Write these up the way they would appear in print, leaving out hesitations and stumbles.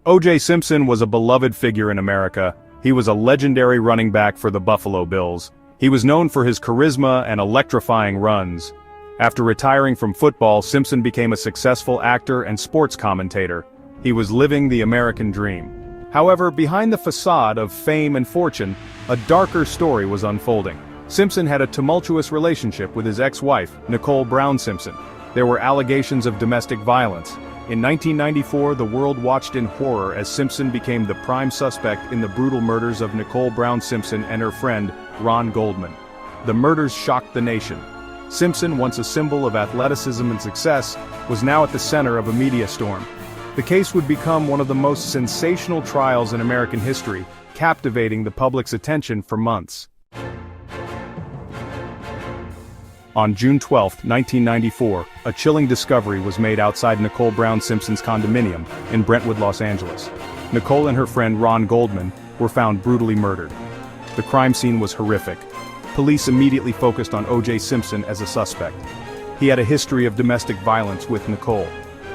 O.J. Simpson was a beloved figure in America. He was a legendary running back for the Buffalo Bills. He was known for his charisma and electrifying runs. After retiring from football, Simpson became a successful actor and sports commentator. He was living the American dream. However, behind the facade of fame and fortune, a darker story was unfolding. Simpson had a tumultuous relationship with his ex-wife, Nicole Brown Simpson. There were allegations of domestic violence. In 1994, the world watched in horror as Simpson became the prime suspect in the brutal murders of Nicole Brown Simpson and her friend, Ron Goldman. The murders shocked the nation. Simpson, once a symbol of athleticism and success, was now at the center of a media storm. The case would become one of the most sensational trials in American history, captivating the public's attention for months. On June 12, 1994, a chilling discovery was made outside Nicole Brown Simpson's condominium in Brentwood, Los Angeles. Nicole and her friend Ron Goldman were found brutally murdered. The crime scene was horrific. Police immediately focused on O.J. Simpson as a suspect. He had a history of domestic violence with Nicole.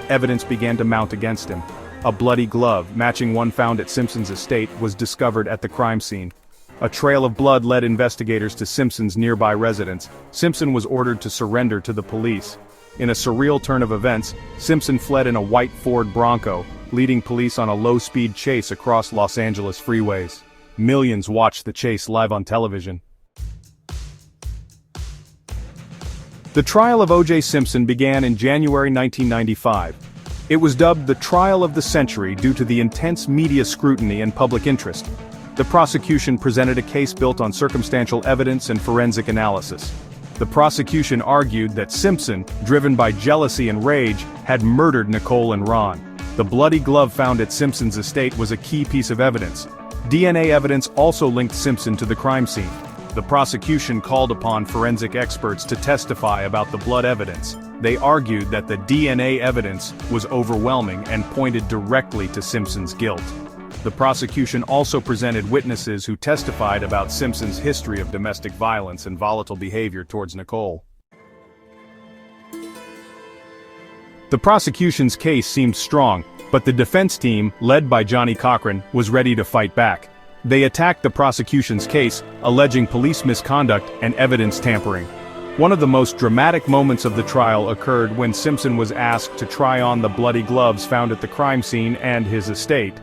Evidence began to mount against him. A bloody glove, matching one found at Simpson's estate, was discovered at the crime scene. A trail of blood led investigators to Simpson's nearby residence. Simpson was ordered to surrender to the police. In a surreal turn of events, Simpson fled in a white Ford Bronco, leading police on a low-speed chase across Los Angeles freeways. Millions watched the chase live on television. The trial of O.J. Simpson began in January 1995. It was dubbed the trial of the century due to the intense media scrutiny and public interest. The prosecution presented a case built on circumstantial evidence and forensic analysis. The prosecution argued that Simpson, driven by jealousy and rage, had murdered Nicole and Ron. The bloody glove found at Simpson's estate was a key piece of evidence. DNA evidence also linked Simpson to the crime scene. The prosecution called upon forensic experts to testify about the blood evidence. They argued that the DNA evidence was overwhelming and pointed directly to Simpson's guilt. The prosecution also presented witnesses who testified about Simpson's history of domestic violence and volatile behavior towards Nicole. The prosecution's case seemed strong, but the defense team, led by Johnny Cochran, was ready to fight back. They attacked the prosecution's case, alleging police misconduct and evidence tampering. One of the most dramatic moments of the trial occurred when Simpson was asked to try on the bloody gloves found at the crime scene and his estate.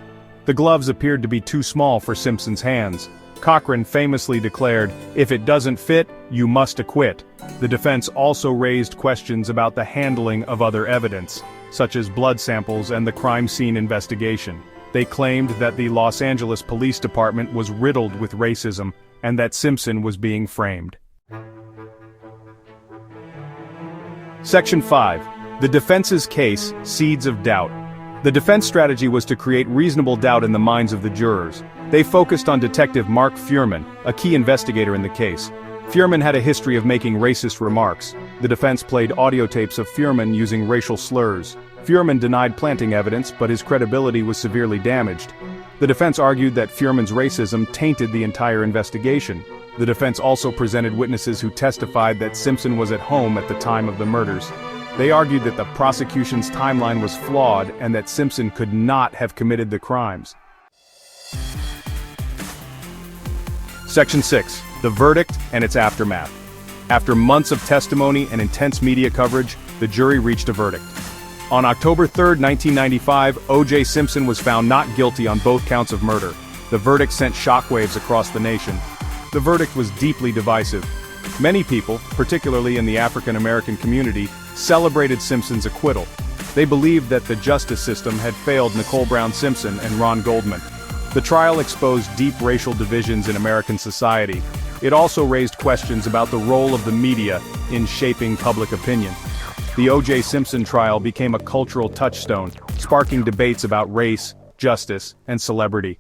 The gloves appeared to be too small for Simpson's hands. Cochran famously declared, "If it doesn't fit, you must acquit." The defense also raised questions about the handling of other evidence, such as blood samples and the crime scene investigation. They claimed that the Los Angeles Police Department was riddled with racism and that Simpson was being framed. Section 5. The defense's case, Seeds of Doubt. The defense strategy was to create reasonable doubt in the minds of the jurors. They focused on Detective Mark Fuhrman, a key investigator in the case. Fuhrman had a history of making racist remarks. The defense played audio tapes of Fuhrman using racial slurs. Fuhrman denied planting evidence, but his credibility was severely damaged. The defense argued that Fuhrman's racism tainted the entire investigation. The defense also presented witnesses who testified that Simpson was at home at the time of the murders. They argued that the prosecution's timeline was flawed and that Simpson could not have committed the crimes. Section 6. The verdict and its aftermath. After months of testimony and intense media coverage, the jury reached a verdict. On October 3, 1995, O.J. Simpson was found not guilty on both counts of murder. The verdict sent shockwaves across the nation. The verdict was deeply divisive. Many people, particularly in the African American community, celebrated Simpson's acquittal. They believed that the justice system had failed Nicole Brown Simpson and Ron Goldman. The trial exposed deep racial divisions in American society. It also raised questions about the role of the media in shaping public opinion. The O.J. Simpson trial became a cultural touchstone, sparking debates about race, justice, and celebrity.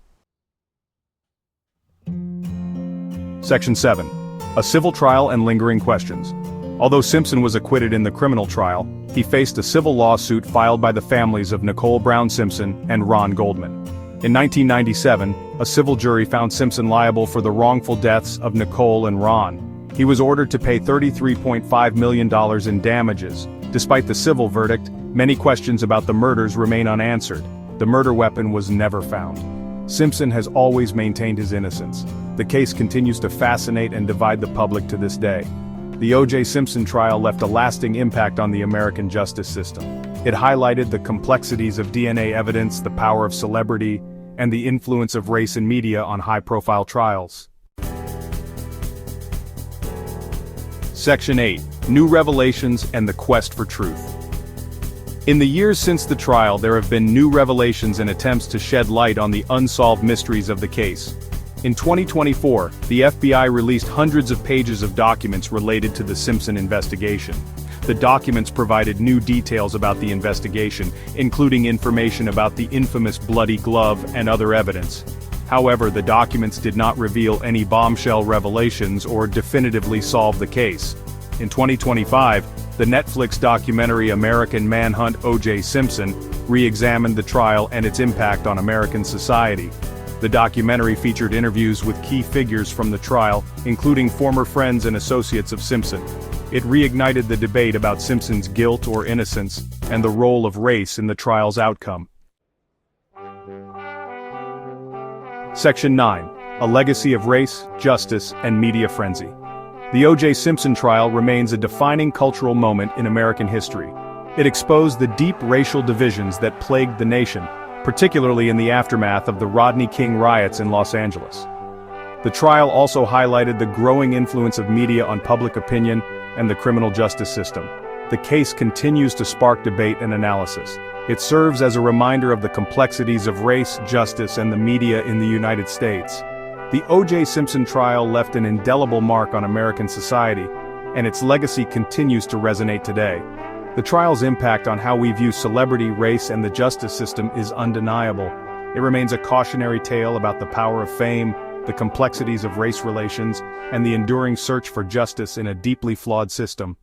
Section 7. A civil trial and lingering questions. Although Simpson was acquitted in the criminal trial, he faced a civil lawsuit filed by the families of Nicole Brown Simpson and Ron Goldman. In 1997, a civil jury found Simpson liable for the wrongful deaths of Nicole and Ron. He was ordered to pay $33.5 million in damages. Despite the civil verdict, many questions about the murders remain unanswered. The murder weapon was never found. Simpson has always maintained his innocence. The case continues to fascinate and divide the public to this day. The O.J. Simpson trial left a lasting impact on the American justice system. It highlighted the complexities of DNA evidence, the power of celebrity, and the influence of race in media on high-profile trials. Section 8. New Revelations and the Quest for Truth. In the years since the trial, there have been new revelations and attempts to shed light on the unsolved mysteries of the case. In 2024, the FBI released hundreds of pages of documents related to the Simpson investigation. The documents provided new details about the investigation, including information about the infamous bloody glove and other evidence. However, the documents did not reveal any bombshell revelations or definitively solve the case. In 2025, the Netflix documentary American Manhunt O.J. Simpson re-examined the trial and its impact on American society. The documentary featured interviews with key figures from the trial, including former friends and associates of Simpson. It reignited the debate about Simpson's guilt or innocence, and the role of race in the trial's outcome. Section 9. A Legacy of Race, Justice, and Media Frenzy. The O.J. Simpson trial remains a defining cultural moment in American history. It exposed the deep racial divisions that plagued the nation, particularly in the aftermath of the Rodney King riots in Los Angeles. The trial also highlighted the growing influence of media on public opinion and the criminal justice system. The case continues to spark debate and analysis. It serves as a reminder of the complexities of race, justice, and the media in the United States. The O.J. Simpson trial left an indelible mark on American society, and its legacy continues to resonate today. The trial's impact on how we view celebrity, race, and the justice system is undeniable. It remains a cautionary tale about the power of fame, the complexities of race relations, and the enduring search for justice in a deeply flawed system.